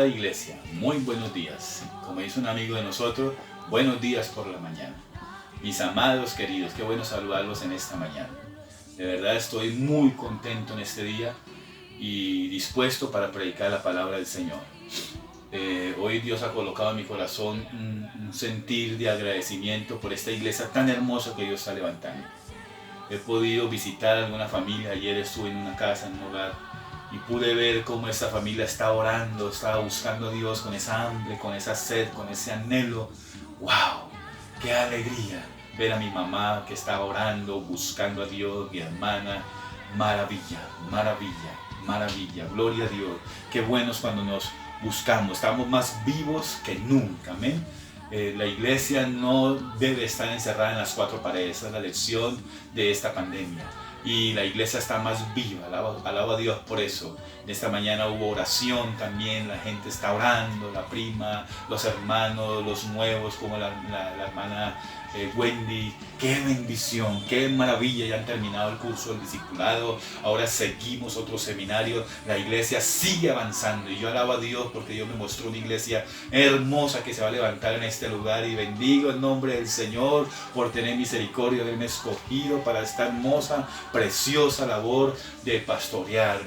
Amada iglesia, muy buenos días. Como dice un amigo de nosotros, buenos días por la mañana. Mis amados queridos, qué bueno saludarlos en esta mañana. De verdad estoy muy contento en este día y dispuesto para predicar la palabra del Señor. Hoy Dios ha colocado en mi corazón un sentir de agradecimiento por esta iglesia tan hermosa que Dios está levantando. He podido visitar a alguna familia, ayer estuve en una casa, en un hogar, y pude ver cómo esta familia está orando, estaba buscando a Dios con esa hambre, con esa sed, con ese anhelo. ¡Wow! ¡Qué alegría! Ver a mi mamá que estaba orando, buscando a Dios, mi hermana. Maravilla, maravilla, maravilla. Gloria a Dios. Qué bueno es cuando nos buscamos. Estamos más vivos que nunca. Amén. La iglesia no debe estar encerrada en las cuatro paredes. Esa es la lección de esta pandemia. Y la iglesia está más viva, alabo a Dios por eso. Esta mañana hubo oración también, la gente está orando, la prima, los hermanos, los nuevos, como la hermana Wendy. Qué bendición, qué maravilla, ya han terminado el curso del discipulado, ahora seguimos otro seminario, la iglesia sigue avanzando y yo alabo a Dios porque Dios me mostró una iglesia hermosa que se va a levantar en este lugar y bendigo el nombre del Señor por tener misericordia, de haberme escogido para esta hermosa, preciosa labor de pastorear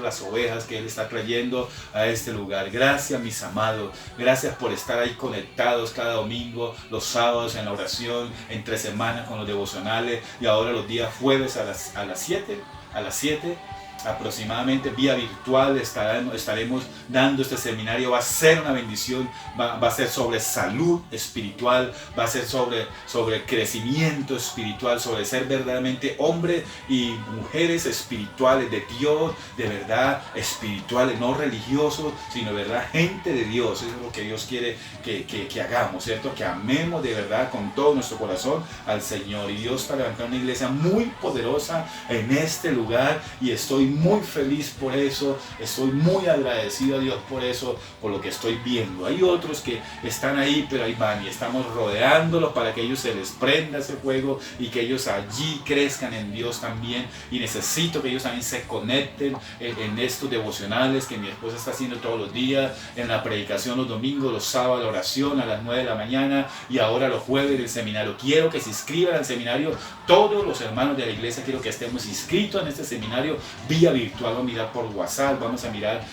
las ovejas que Él está trayendo a este lugar. Gracias, mis amados, gracias por estar ahí conectados cada domingo, los sábados en la oración, entre semanas con los devocionales y ahora los días jueves a las 7 aproximadamente vía virtual estaremos dando este seminario. Va a ser una bendición, va a ser sobre salud espiritual, va a ser sobre crecimiento espiritual, sobre ser verdaderamente hombres y mujeres espirituales de Dios, de verdad espirituales, no religiosos, sino de verdad gente de Dios. Eso es lo que Dios quiere que hagamos, ¿cierto? Que amemos de verdad con todo nuestro corazón al Señor. Y Dios está levantando una iglesia muy poderosa en este lugar y estoy muy feliz por eso, estoy muy agradecido a Dios por eso, por lo que estoy viendo. Hay otros que están ahí, pero ahí van y estamos rodeándolos para que ellos se les prenda ese fuego y que ellos allí crezcan en Dios también. Y necesito que ellos también se conecten en estos devocionales que mi esposa está haciendo todos los días, en la predicación los domingos, los sábados, la oración a las 9 de la mañana y ahora los jueves del seminario. Quiero que se inscriban al seminario todos los hermanos de la iglesia, quiero que estemos inscritos en este seminario vía virtual. Vamos a mirar por WhatsApp, vamos a mirar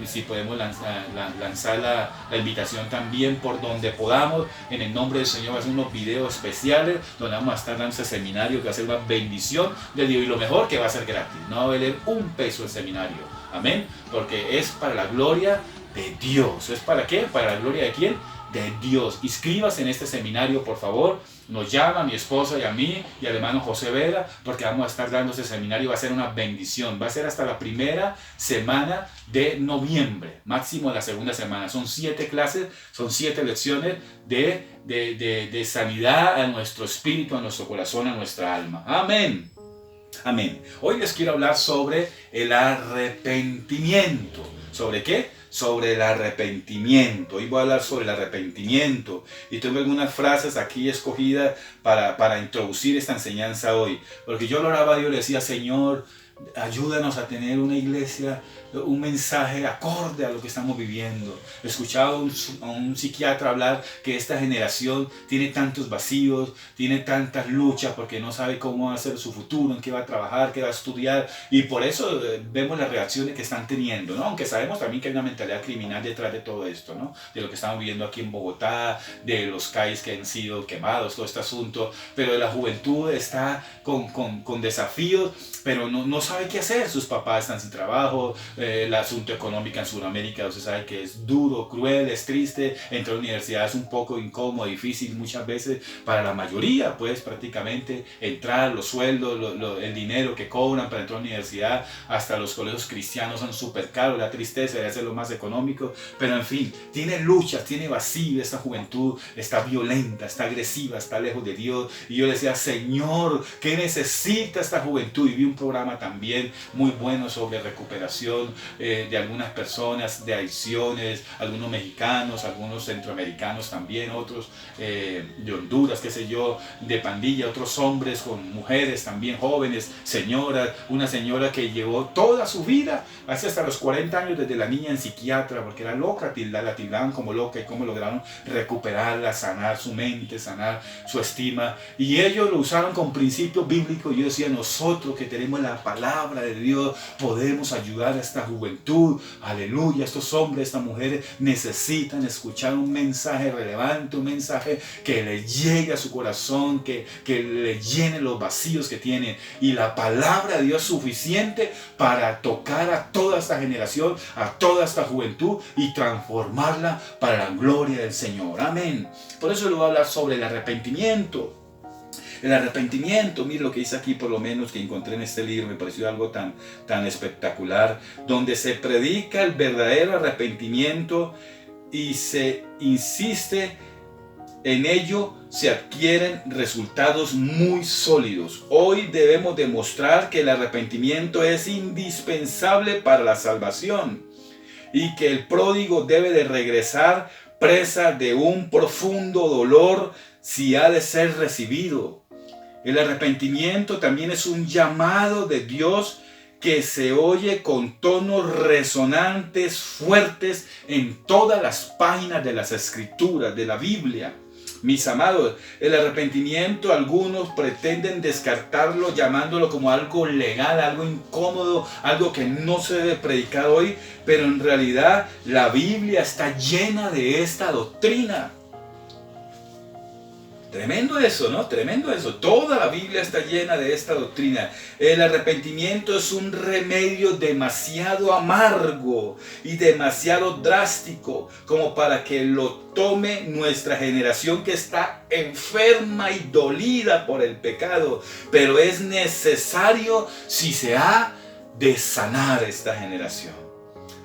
si podemos lanzar la invitación también por donde podamos. En el nombre del Señor va a hacer unos videos especiales donde vamos a estar dando ese seminario que va a ser una bendición de Dios y lo mejor que va a ser gratis, no va a valer un peso el seminario, amén, porque es para la gloria de Dios. ¿Es para qué? ¿Para la gloria de quién? De Dios. Inscríbase en este seminario, por favor. Nos llama a mi esposa y a mí y al hermano José Vera porque vamos a estar dando este seminario. Va a ser una bendición. Va a ser hasta la primera semana de noviembre, máximo la segunda semana. Son 7 clases, son 7 lecciones de sanidad a nuestro espíritu, a nuestro corazón, a nuestra alma. Amén. Amén. Hoy les quiero hablar sobre el arrepentimiento. ¿Sobre qué? Sobre el arrepentimiento. Hoy voy a hablar sobre el arrepentimiento y tengo algunas frases aquí escogidas para introducir esta enseñanza hoy, porque yo lo oraba a Dios y le decía: Señor, ayúdanos a tener una iglesia, un mensaje acorde a lo que estamos viviendo. He escuchado a un psiquiatra hablar que esta generación tiene tantos vacíos, tiene tantas luchas porque no sabe cómo va a ser su futuro, en qué va a trabajar, qué va a estudiar, y por eso vemos las reacciones que están teniendo, ¿no? Aunque sabemos también que hay una mentalidad criminal detrás de todo esto, ¿no? De lo que estamos viviendo aquí en Bogotá, de los CAIs que han sido quemados, todo este asunto, pero la juventud está con desafíos, pero no sabe qué hacer. Sus papás están sin trabajo, el asunto económico en Sudamérica, usted sabe que es duro, cruel, es triste. Entrar a la universidad es un poco incómodo, difícil muchas veces para la mayoría, pues prácticamente entrar, los sueldos, el dinero que cobran para entrar a la universidad, hasta los colegios cristianos son súper caros, la tristeza de hacer lo más económico, pero en fin, tiene luchas, tiene vacío. Esta juventud está violenta, está agresiva, está lejos de Dios, y yo decía: Señor, ¿qué necesita esta juventud? Y vi un programa también también muy buenos sobre recuperación de algunas personas, de adicciones, algunos mexicanos, algunos centroamericanos también, otros de Honduras, qué sé yo, de pandilla, otros hombres con mujeres también jóvenes, señoras, una señora que llevó toda su vida, hasta los 40 años, desde la niña en psiquiatra, porque era loca, la tildaban como loca, y cómo lograron recuperarla, sanar su mente, sanar su estima, y ellos lo usaron con principios bíblicos. Yo decía, nosotros que tenemos la palabra de Dios, podemos ayudar a esta juventud, aleluya, estos hombres, estas mujeres necesitan escuchar un mensaje relevante, un mensaje que les llegue a su corazón, que les llene los vacíos que tienen, y la palabra de Dios es suficiente para tocar a toda esta generación, a toda esta juventud, y transformarla para la gloria del Señor. Amén. Por eso le voy a hablar sobre el arrepentimiento. El arrepentimiento, mire lo que dice aquí, por lo menos que encontré en este libro, me pareció algo tan espectacular, donde se predica el verdadero arrepentimiento y se insiste en ello, se adquieren resultados muy sólidos. Hoy debemos demostrar que el arrepentimiento es indispensable para la salvación y que el pródigo debe de regresar presa de un profundo dolor si ha de ser recibido. El arrepentimiento también es un llamado de Dios que se oye con tonos resonantes, fuertes en todas las páginas de las Escrituras, de la Biblia. Mis amados, el arrepentimiento algunos pretenden descartarlo llamándolo como algo legal, algo incómodo, algo que no se debe predicar hoy, pero en realidad la Biblia está llena de esta doctrina. Tremendo eso, ¿no? Tremendo eso. Toda la Biblia está llena de esta doctrina. El arrepentimiento es un remedio demasiado amargo y demasiado drástico como para que lo tome nuestra generación que está enferma y dolida por el pecado. Pero es necesario si se ha de sanar esta generación.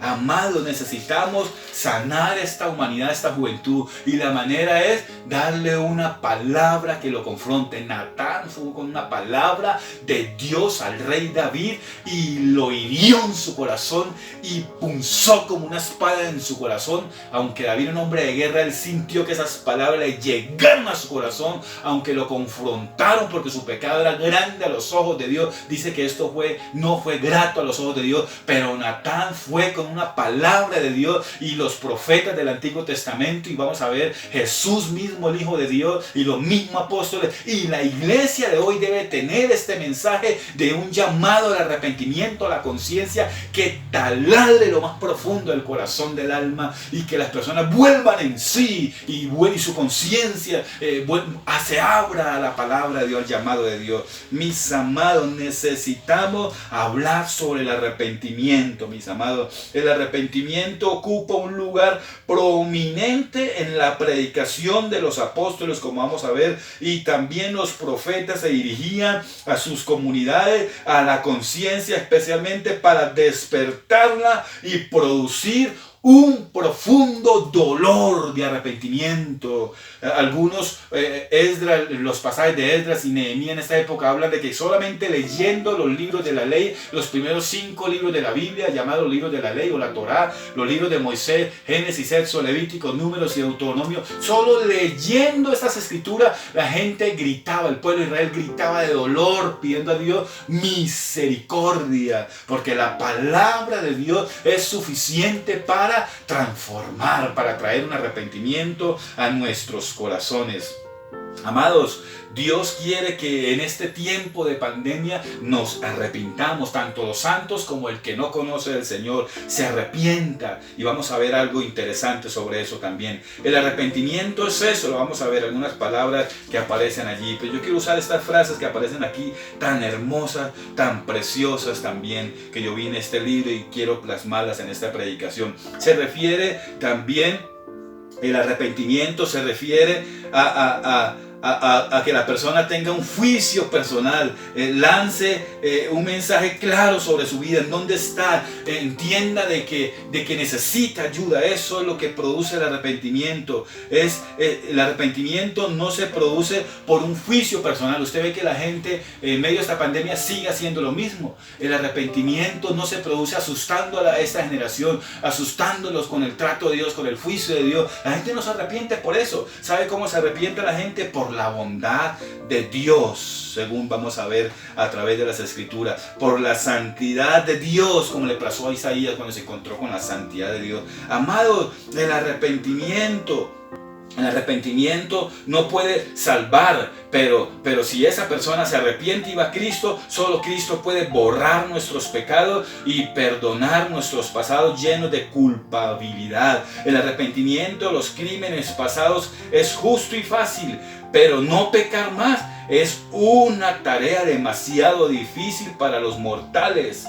Amados, necesitamos sanar esta humanidad, esta juventud, y la manera es darle una palabra que lo confronte. Natán fue con una palabra de Dios al rey David y lo hirió en su corazón y punzó como una espada en su corazón. Aunque David era un hombre de guerra, él sintió que esas palabras le llegaron a su corazón, aunque lo confrontaron porque su pecado era grande a los ojos de Dios. Dice que esto no fue grato a los ojos de Dios, pero Natán fue con una palabra de Dios y los profetas del Antiguo Testamento, y vamos a ver Jesús mismo, el Hijo de Dios, y los mismos apóstoles, y la iglesia de hoy debe tener este mensaje de un llamado al arrepentimiento, a la conciencia, que taladre lo más profundo del corazón del alma, y que las personas vuelvan en sí y su conciencia se abra a la palabra de Dios, al llamado de Dios. Mis amados, necesitamos hablar sobre el arrepentimiento, mis amados. El arrepentimiento ocupa un lugar prominente en la predicación de los apóstoles, como vamos a ver, y también los profetas se dirigían a sus comunidades, a la conciencia, especialmente para despertarla y producir un profundo dolor de arrepentimiento. Algunos, los pasajes de Esdras y Nehemías en esta época hablan de que solamente leyendo los libros de la ley, los primeros 5 libros de la Biblia, llamados libros de la ley o la Torá, los libros de Moisés, Génesis, Éxodo, Levítico, Números y Deuteronomio, solo leyendo estas escrituras, la gente gritaba, el pueblo de Israel gritaba de dolor, pidiendo a Dios misericordia, porque la palabra de Dios es suficiente para transformar, para traer un arrepentimiento a nuestros corazones. Amados, Dios quiere que en este tiempo de pandemia nos arrepintamos, tanto los santos como el que no conoce al Señor se arrepienta, y vamos a ver algo interesante sobre eso también. El arrepentimiento es eso, lo vamos a ver, algunas palabras que aparecen allí, pero yo quiero usar estas frases que aparecen aquí, tan hermosas, tan preciosas también, que yo vi en este libro y quiero plasmarlas en esta predicación. Se refiere también, el arrepentimiento se refiere a que la persona tenga un juicio personal, lance un mensaje claro sobre su vida, en dónde está, entienda de que necesita ayuda. Eso es lo que produce el arrepentimiento. El arrepentimiento no se produce por un juicio personal. Usted ve que la gente en medio de esta pandemia sigue haciendo lo mismo. El arrepentimiento no se produce asustando a esta generación, asustándolos con el trato de Dios, con el juicio de Dios. La gente no se arrepiente por eso. ¿Sabe cómo se arrepiente la gente? Por la bondad de Dios, según vamos a ver a través de las Escrituras, por la santidad de Dios, como le pasó a Isaías cuando se encontró con la santidad de Dios. Amados, el arrepentimiento no puede salvar, pero si esa persona se arrepiente y va a Cristo, solo Cristo puede borrar nuestros pecados y perdonar nuestros pasados llenos de culpabilidad. El arrepentimiento de los crímenes pasados es justo y fácil, pero no pecar más es una tarea demasiado difícil para los mortales.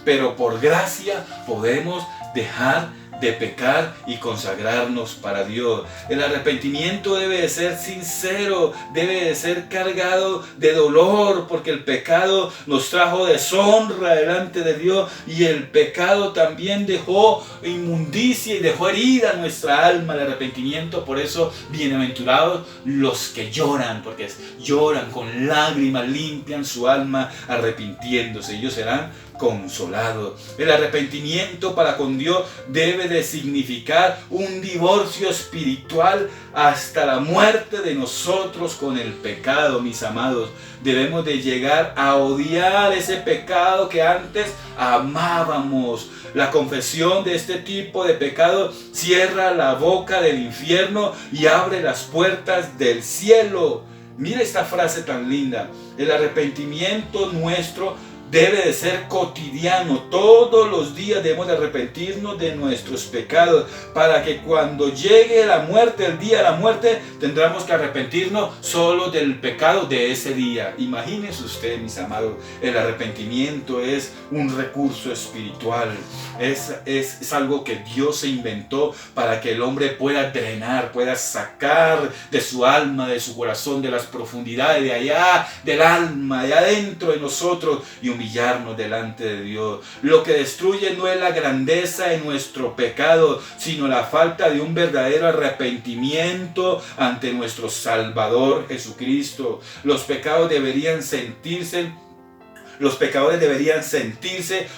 Pero por gracia podemos dejar de pecar y consagrarnos para Dios. El arrepentimiento debe de ser sincero, debe de ser cargado de dolor, porque el pecado nos trajo deshonra delante de Dios, y el pecado también dejó inmundicia y dejó herida nuestra alma. El arrepentimiento, por eso, bienaventurados los que lloran, porque lloran con lágrimas, limpian su alma arrepintiéndose, ellos serán consolados. El arrepentimiento para con Dios debe de significar un divorcio espiritual hasta la muerte de nosotros con el pecado, mis amados. Debemos de llegar a odiar ese pecado que antes amábamos. La confesión de este tipo de pecado cierra la boca del infierno y abre las puertas del cielo. Mira esta frase tan linda. El arrepentimiento nuestro debe de ser cotidiano. Todos los días debemos de arrepentirnos de nuestros pecados, para que cuando llegue la muerte, el día de la muerte, tendremos que arrepentirnos solo del pecado de ese día. Imagínense usted, mis amados, el arrepentimiento es un recurso espiritual. Es algo que Dios se inventó para que el hombre pueda drenar, pueda sacar de su alma, de su corazón, de las profundidades de allá, del alma, de adentro de nosotros, y humillarnos delante de Dios. Lo que destruye no es la grandeza de nuestro pecado, sino la falta de un verdadero arrepentimiento ante nuestro Salvador Jesucristo. Los pecadores deberían sentirse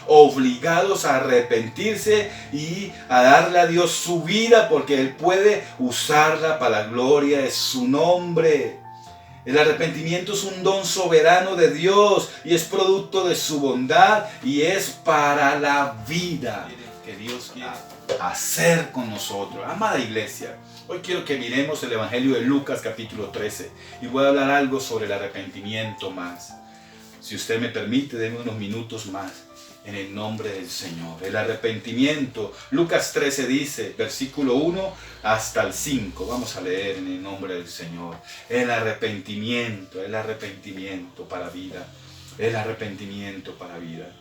obligados a arrepentirse y a darle a Dios su vida, porque Él puede usarla para la gloria de su nombre. El arrepentimiento es un don soberano de Dios y es producto de su bondad y es para la vida que Dios quiere hacer con nosotros. Amada iglesia, hoy quiero que miremos el Evangelio de Lucas capítulo 13 y voy a hablar algo sobre el arrepentimiento más. Si usted me permite, denme unos minutos más en el nombre del Señor. El arrepentimiento, Lucas 13 dice, versículo 1 hasta el 5. Vamos a leer en el nombre del Señor. El arrepentimiento para vida. El arrepentimiento para vida.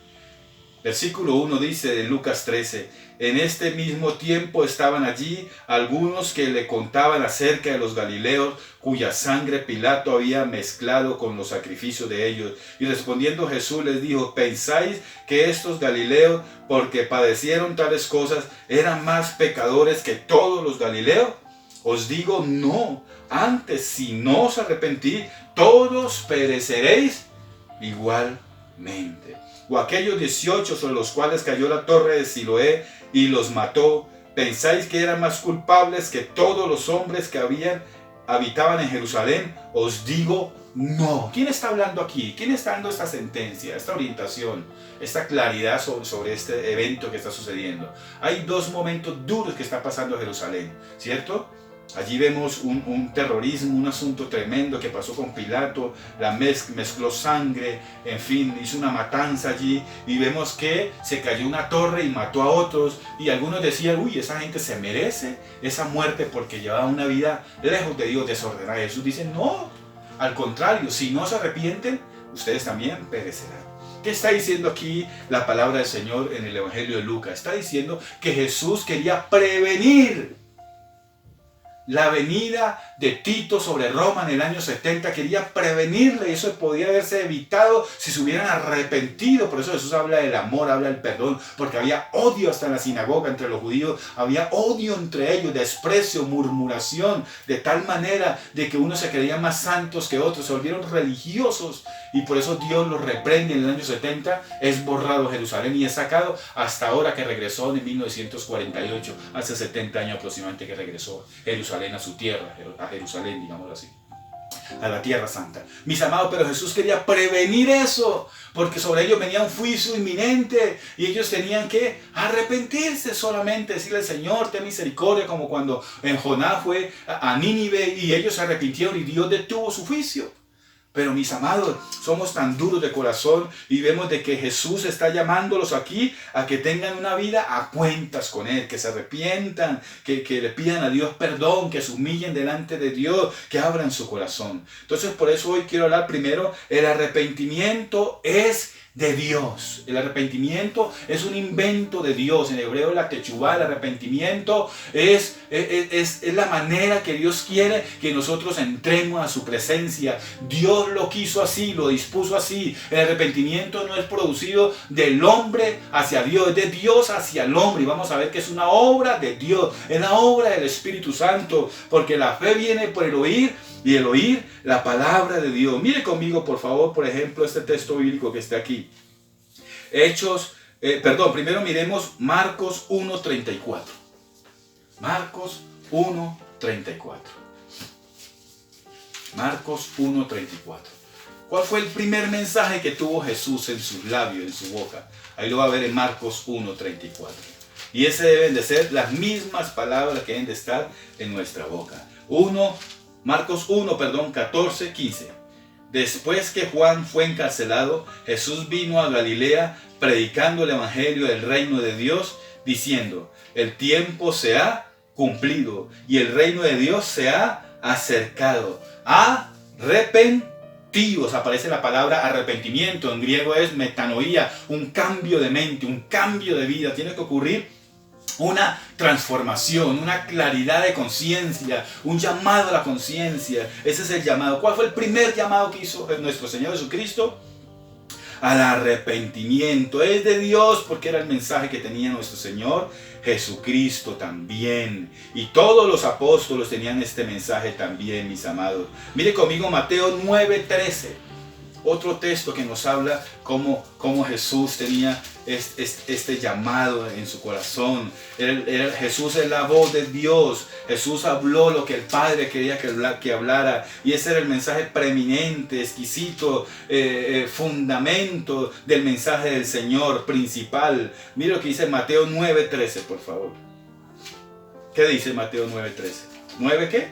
Versículo 1 dice de Lucas 13, en este mismo tiempo estaban allí algunos que le contaban acerca de los galileos, cuya sangre Pilato había mezclado con los sacrificios de ellos. Y respondiendo Jesús les dijo, ¿pensáis que estos galileos, porque padecieron tales cosas, eran más pecadores que todos los galileos? Os digo, no, antes si no os arrepentís, todos pereceréis igualmente. O aquellos 18 sobre los cuales cayó la torre de Siloé y los mató, ¿pensáis que eran más culpables que todos los hombres que habitaban en Jerusalén? Os digo, no. ¿Quién está hablando aquí? ¿Quién está dando esta sentencia, esta orientación, esta claridad sobre este evento que está sucediendo? Hay dos momentos duros que está pasando en Jerusalén, ¿cierto? Allí vemos un terrorismo, un asunto tremendo que pasó con Pilato, mezcló sangre, en fin, hizo una matanza allí, y vemos que se cayó una torre y mató a otros, y algunos decían, uy, esa gente se merece esa muerte porque llevaba una vida lejos de Dios, desordenada. Jesús dice, no, al contrario, si no se arrepienten, ustedes también perecerán. ¿Qué está diciendo aquí la palabra del Señor en el Evangelio de Lucas? Está diciendo que Jesús quería prevenir la venida de Tito sobre Roma en el año 70, quería prevenirle, y eso podía haberse evitado si se hubieran arrepentido. Por eso Jesús habla del amor, habla del perdón, porque había odio hasta en la sinagoga entre los judíos, había odio entre ellos, desprecio, murmuración, de tal manera de que unos se creían más santos que otros, se volvieron religiosos, y por eso Dios los reprende en el año 70, es borrado Jerusalén y es sacado hasta ahora que regresó en 1948, hace 70 años aproximadamente que regresó Jerusalén a su tierra, a Jerusalén, digámoslo así, a la tierra santa. Mis amados, pero Jesús quería prevenir eso, porque sobre ellos venía un juicio inminente y ellos tenían que arrepentirse solamente, decirle: Señor, ten misericordia, como cuando en Jonás fue a Nínive y ellos se arrepintieron y Dios detuvo su juicio. Pero mis amados, somos tan duros de corazón y vemos de que Jesús está llamándolos aquí a que tengan una vida a cuentas con Él, que se arrepientan, que le pidan a Dios perdón, que se humillen delante de Dios, que abran su corazón. Entonces por eso hoy quiero hablar primero, el arrepentimiento es de Dios. El arrepentimiento es un invento de Dios. En hebreo la techubá, el arrepentimiento es la manera que Dios quiere que nosotros entremos a su presencia. Dios lo quiso así, lo dispuso así. El arrepentimiento no es producido del hombre hacia Dios, es de Dios hacia el hombre. Y vamos a ver que es una obra de Dios, es la obra del Espíritu Santo, porque la fe viene por el oír, y el oír la palabra de Dios. Mire conmigo, por favor, por ejemplo, este texto bíblico que está aquí. Primero miremos Marcos 1:34. Marcos 1:34. Marcos 1:34. ¿Cuál fue el primer mensaje que tuvo Jesús en sus labios, en su boca? Ahí lo va a ver en Marcos 1:34. Y ese deben de ser las mismas palabras que deben de estar en nuestra boca. Marcos 14:15. Después que Juan fue encarcelado, Jesús vino a Galilea predicando el evangelio del reino de Dios, diciendo: el tiempo se ha cumplido y el reino de Dios se ha acercado. Arrepentíos, aparece la palabra arrepentimiento, en griego es metanoía, un cambio de mente, un cambio de vida. Tiene que ocurrir una transformación, una claridad de conciencia, un llamado a la conciencia. Ese es el llamado. ¿Cuál fue el primer llamado que hizo nuestro Señor Jesucristo? Al arrepentimiento. Es de Dios, porque era el mensaje que tenía nuestro Señor Jesucristo también. Y todos los apóstoles tenían este mensaje también, mis amados. Mire conmigo Mateo 9:13. Otro texto que nos habla cómo Jesús tenía este llamado en su corazón. Jesús es la voz de Dios. Jesús habló lo que el Padre quería que hablara. Y ese era el mensaje preeminente, exquisito, fundamento del mensaje del Señor principal. Mira lo que dice Mateo 9:13, por favor. ¿Qué dice Mateo 9:13? ¿9 qué?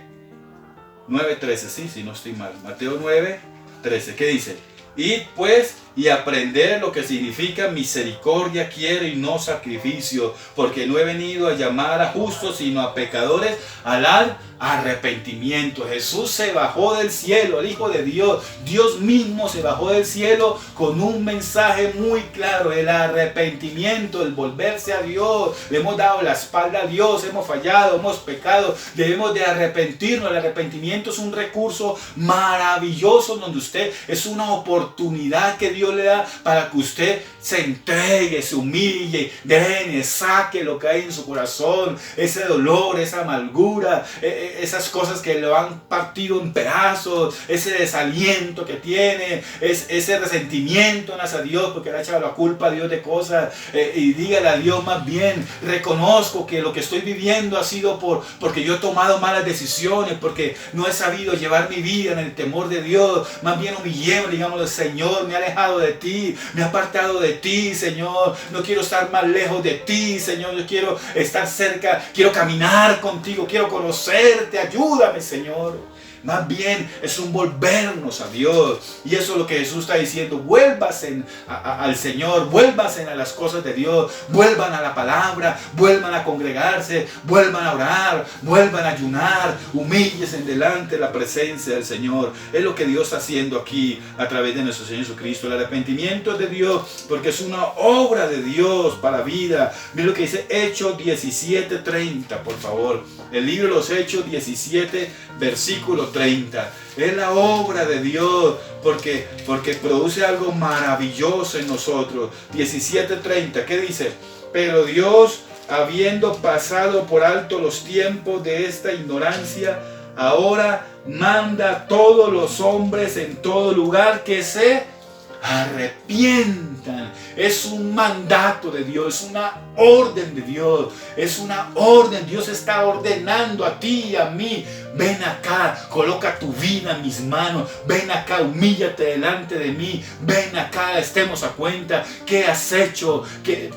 9:13, sí, no estoy mal. Mateo 9:13, ¿qué dice? Id pues y aprender lo que significa misericordia quiero y no sacrificio, porque no he venido a llamar a justos sino a pecadores al arrepentimiento. Jesús se bajó del cielo, el Hijo de Dios, Dios mismo se bajó del cielo con un mensaje muy claro: el arrepentimiento, el volverse a Dios. Le hemos dado la espalda a Dios, hemos fallado, hemos pecado, debemos de arrepentirnos. El arrepentimiento es un recurso maravilloso donde usted, es una oportunidad que Dios le da para que usted se entregue, se humille, drene, saque lo que hay en su corazón, ese dolor, esa amargura, esas cosas que lo han partido en pedazos, ese desaliento que tiene, ese resentimiento hacia Dios porque le ha echado la culpa a Dios de cosas, y dígale a Dios: más bien reconozco que lo que estoy viviendo ha sido porque yo he tomado malas decisiones, porque no he sabido llevar mi vida en el temor de Dios. Más bien humillémonos, digamos: Señor, me he alejado de ti, me he apartado de ti, Señor, no quiero estar más lejos de ti, Señor, yo quiero estar cerca, quiero caminar contigo, quiero conocerte, ayúdame, Señor. Más bien es un volvernos a Dios. Y eso es lo que Jesús está diciendo. Vuélvanse al Señor, vuélvanse a las cosas de Dios, vuelvan a la palabra, vuelvan a congregarse, vuelvan a orar, vuelvan a ayunar, humíllense delante de la presencia del Señor. Es lo que Dios está haciendo aquí a través de nuestro Señor Jesucristo. El arrepentimiento es de Dios porque es una obra de Dios para la vida. Mira lo que dice Hechos 17:30, por favor. El libro de los Hechos 17, versículo 30. Es la obra de Dios porque produce algo maravilloso en nosotros. 17:30, ¿qué dice? Pero Dios, habiendo pasado por alto los tiempos de esta ignorancia, ahora manda a todos los hombres en todo lugar que se arrepientan. Es un mandato de Dios, es una orden de Dios, es una orden. Dios está ordenando a ti y a mí: ven acá, coloca tu vida en mis manos, ven acá, humíllate delante de mí, ven acá, estemos a cuenta, qué has hecho,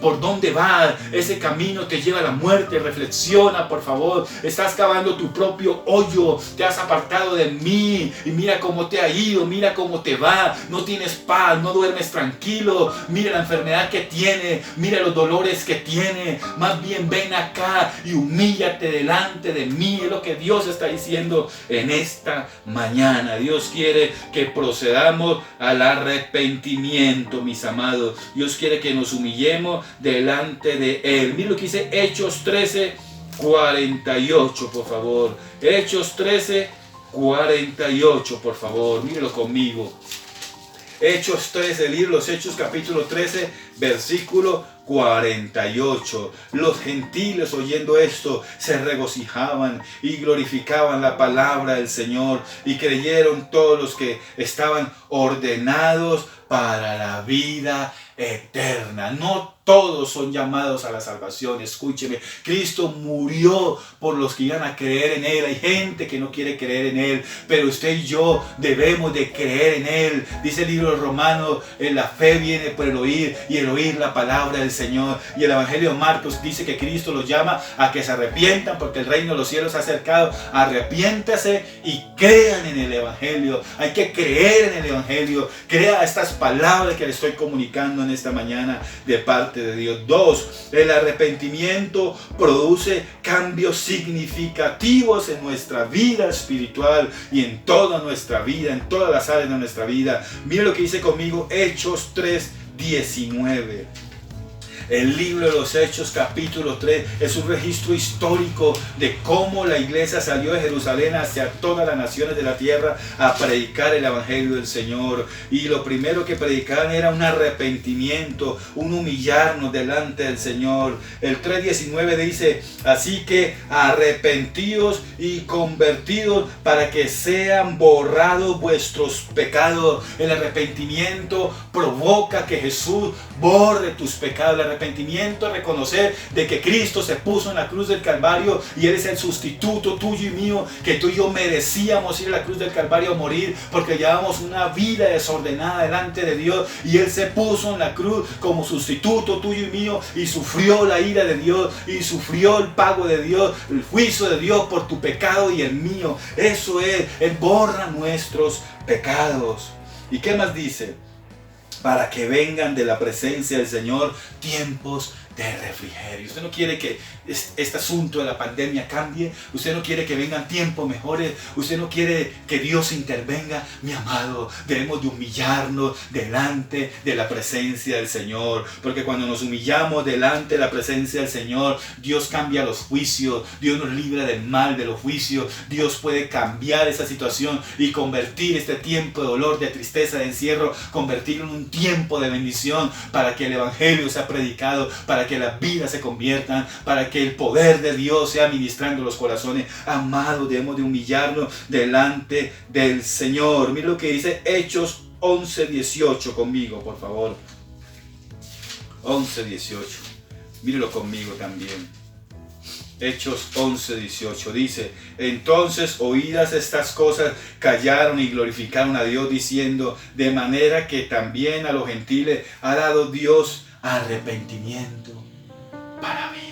por dónde vas, ese camino te lleva a la muerte, reflexiona por favor, estás cavando tu propio hoyo, te has apartado de mí y mira cómo te ha ido, mira cómo te va, no tienes paz, no duermes tranquilo, mira la enfermedad que tiene, mira los dolores que tiene. Más bien ven acá y humíllate delante de mí. Es lo que Dios está diciendo en esta mañana. Dios quiere que procedamos al arrepentimiento, mis amados. Dios quiere que nos humillemos delante de Él. Mira lo que dice Hechos 13:48, por favor. Hechos 13:48, por favor. Míralo conmigo. Hechos 13, el libro de los Hechos, capítulo 13, versículo 48. Los gentiles, oyendo esto, se regocijaban y glorificaban la palabra del Señor, y creyeron todos los que estaban ordenados para la vida eterna. No todos son llamados a la salvación. Escúcheme, Cristo murió por los que iban a creer en Él. Hay gente que no quiere creer en Él, pero usted y yo debemos de creer en Él. Dice el libro de Romanos, la fe viene por el oír, y el oír la palabra del Señor. Y el Evangelio de Marcos dice que Cristo los llama a que se arrepientan porque el reino de los cielos se ha acercado. Arrepiéntase y crean en el Evangelio. Hay que creer en el Evangelio. Crea estas palabras que le estoy comunicando en esta mañana de parte de Dios. 2. El arrepentimiento produce cambios significativos en nuestra vida espiritual y en toda nuestra vida, en todas las áreas de nuestra vida. Mira lo que dice conmigo Hechos 3:19. El libro de los Hechos, capítulo 3, es un registro histórico de cómo la iglesia salió de Jerusalén hacia todas las naciones de la tierra a predicar el Evangelio del Señor. Y lo primero que predicaban era un arrepentimiento, un humillarnos delante del Señor. El 3:19 dice: así que arrepentíos y convertidos para que sean borrados vuestros pecados. El arrepentimiento provoca que Jesús borre tus pecados. El arrepentimiento es reconocer de que Cristo se puso en la cruz del Calvario y Él es el sustituto tuyo y mío, que tú y yo merecíamos ir a la cruz del Calvario a morir porque llevábamos una vida desordenada delante de Dios, y Él se puso en la cruz como sustituto tuyo y mío y sufrió la ira de Dios y sufrió el pago de Dios, el juicio de Dios por tu pecado y el mío. Eso es, Él borra nuestros pecados. ¿Y qué más dice? Para que vengan de la presencia del Señor tiempos de refrigerio. Usted no quiere que este asunto de la pandemia cambie. Usted no quiere que vengan tiempos mejores. Usted no quiere que Dios intervenga. Mi amado, debemos de humillarnos delante de la presencia del Señor, porque cuando nos humillamos delante de la presencia del Señor, Dios cambia los juicios. Dios nos libra del mal, de los juicios. Dios puede cambiar esa situación y convertir este tiempo de dolor, de tristeza, de encierro, convertirlo en un tiempo de bendición, para que el Evangelio sea predicado, para que las vidas se conviertan, para que el poder de Dios sea ministrando los corazones. Amados, debemos de humillarnos delante del Señor. Mira lo que dice Hechos 11:18 conmigo, por favor. 11:18. Mírelo conmigo también. Hechos 11:18 dice: entonces, oídas estas cosas, callaron y glorificaron a Dios, diciendo: de manera que también a los gentiles ha dado Dios arrepentimiento para vida.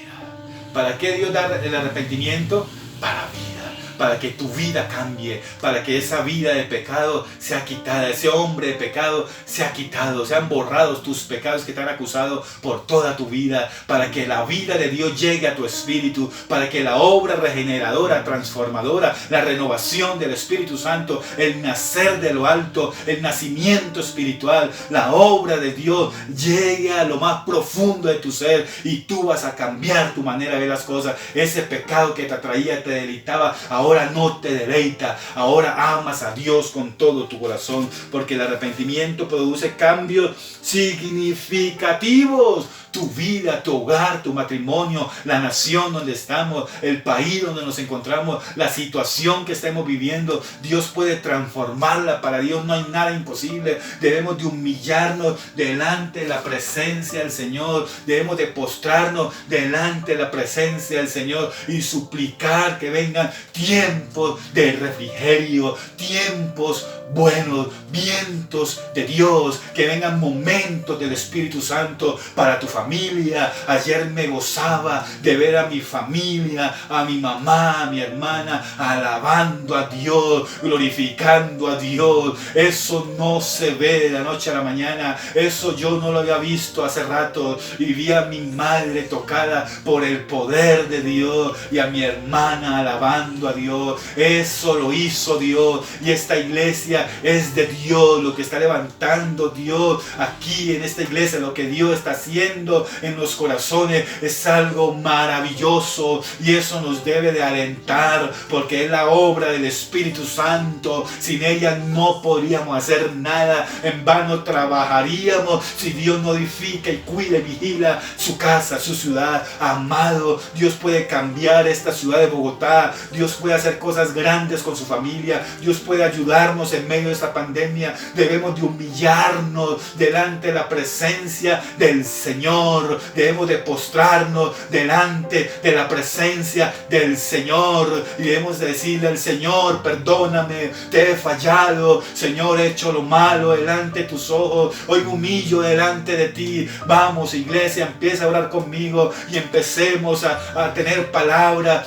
¿Para qué Dios da el arrepentimiento? Para vida. para que tu vida cambie, para que esa vida de pecado sea quitada, ese hombre de pecado sea quitado, sean borrados tus pecados que te han acusado por toda tu vida, para que la vida de Dios llegue a tu espíritu, para que la obra regeneradora, transformadora, la renovación del Espíritu Santo, el nacer de lo alto, el nacimiento espiritual, la obra de Dios llegue a lo más profundo de tu ser y tú vas a cambiar tu manera de ver las cosas. Ese pecado que te atraía, te deleitaba, ahora no te deleita, ahora amas a Dios con todo tu corazón, porque el arrepentimiento produce cambios significativos. Tu vida, tu hogar, tu matrimonio, la nación donde estamos, el país donde nos encontramos, la situación que estemos viviendo, Dios puede transformarla. Para Dios no hay nada imposible. Debemos de humillarnos delante de la presencia del Señor. Debemos de postrarnos delante de la presencia del Señor y suplicar que vengan tiempos de refrigerio, tiempos buenos, vientos de Dios, que vengan momentos del Espíritu Santo para tu familia. Ayer me gozaba de ver a mi familia, a mi mamá, a mi hermana, alabando a Dios, glorificando a Dios. Eso no se ve de la noche a la mañana. Eso yo no lo había visto hace rato. Y vi a mi madre tocada por el poder de Dios y a mi hermana alabando a Dios. Eso lo hizo Dios, y esta iglesia es de Dios. Lo que está levantando Dios aquí en esta iglesia, lo que Dios está haciendo en los corazones es algo maravilloso, y eso nos debe de alentar, porque es la obra del Espíritu Santo. Sin ella no podríamos hacer nada. En vano trabajaríamos si Dios no edifica y cuida y vigila su casa, su ciudad. Amado, Dios puede cambiar esta ciudad de Bogotá. Dios puede hacer cosas grandes con su familia. Dios puede ayudarnos en medio de esta pandemia. Debemos de humillarnos delante de la presencia del Señor. Debemos de postrarnos delante de la presencia del Señor y debemos de decirle al Señor: perdóname, te he fallado, Señor, he hecho lo malo delante de tus ojos, hoy me humillo delante de ti. Vamos, iglesia, empieza a orar conmigo y empecemos a tener palabra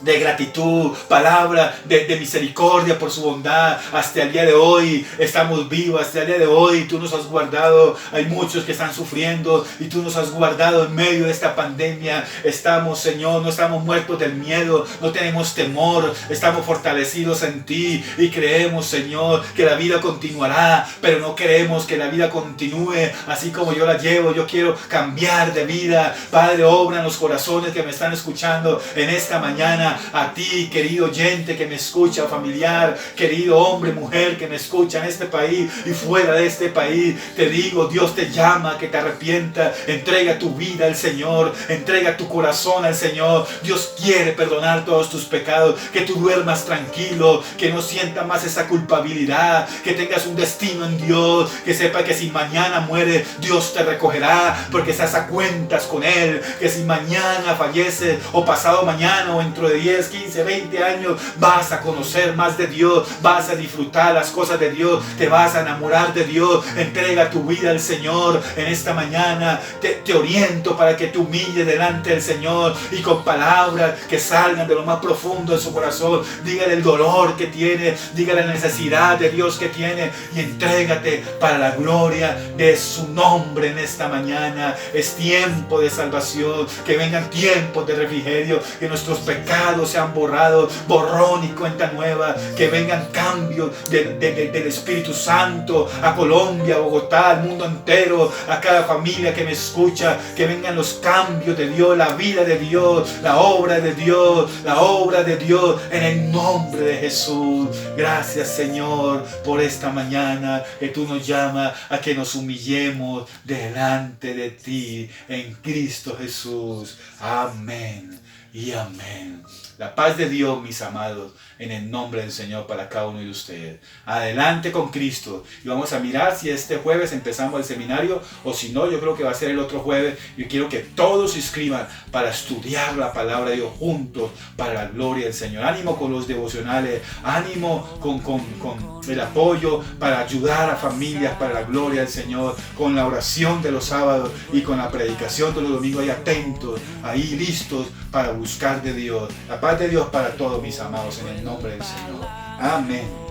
de gratitud, palabra de misericordia por su bondad. Hasta el día de hoy estamos vivos, hasta el día de hoy tú nos has guardado. Hay muchos que están sufriendo y tú nos has guardado en medio de esta pandemia. Estamos, Señor, no estamos muertos del miedo, no tenemos temor, estamos fortalecidos en ti y creemos, Señor, que la vida continuará, pero no queremos que la vida continúe así como yo la llevo. Yo quiero cambiar de vida. Padre, obra en los corazones que me están escuchando en esta mañana. A ti, querido oyente que me escucha, familiar, querido hombre, mujer que me escucha en este país y fuera de este país, te digo, Dios te llama a que te arrepientas. Entrega tu vida al Señor, entrega tu corazón al Señor. Dios quiere perdonar todos tus pecados, que tú duermas tranquilo, que no sientas más esa culpabilidad, que tengas un destino en Dios, que sepa que si mañana muere, Dios te recogerá, porque estás a cuentas con Él, que si mañana fallece o pasado mañana o dentro de 10, 15, 20 años vas a conocer más de Dios, vas a disfrutar las cosas de Dios, te vas a enamorar de Dios. Entrega tu vida al Señor en esta mañana. Te oriento para que te humilles delante del Señor y con palabras que salgan de lo más profundo de su corazón, dígale el dolor que tiene, dígale la necesidad de Dios que tiene y entrégate para la gloria de su nombre en esta mañana. Es tiempo de salvación, que vengan tiempos de refrigerio, que nuestros pecados sean borrados, borrón y cuenta nueva, que vengan cambios del Espíritu Santo a Colombia, a Bogotá, al mundo entero, a cada familia que me escucha, que vengan los cambios de Dios, la vida de Dios, la obra de Dios, la obra de Dios en el nombre de Jesús. Gracias, Señor, por esta mañana que tú nos llamas a que nos humillemos delante de ti en Cristo Jesús. Amén y amén. La paz de Dios, mis amados, en el nombre del Señor para cada uno de ustedes. Adelante con Cristo. Y vamos a mirar si este jueves empezamos el seminario o si no, yo creo que va a ser el otro jueves. Yo quiero que todos se inscriban para estudiar la palabra de Dios juntos para la gloria del Señor. Ánimo con los devocionales, ánimo con el apoyo para ayudar a familias para la gloria del Señor, con la oración de los sábados y con la predicación de los domingos. Ahí atentos, ahí listos para buscar de Dios. La paz de Dios para todos mis amados en el nombre del Señor. Amén.